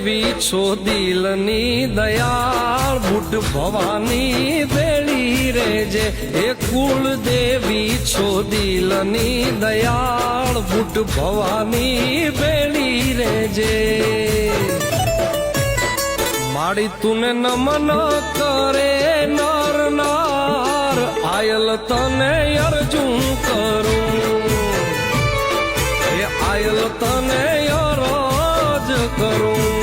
દેવી છો દિલની દયાળ બુટ ભવાની બેડી રેજે એ કુળ દેવી છો દિલની દયાળ બુટ ભવાની બેડી રેજે માડી તુને નમન કરે નર નાર આયલ તને અર્જુન કરું એ આયલ તને અરજ કરું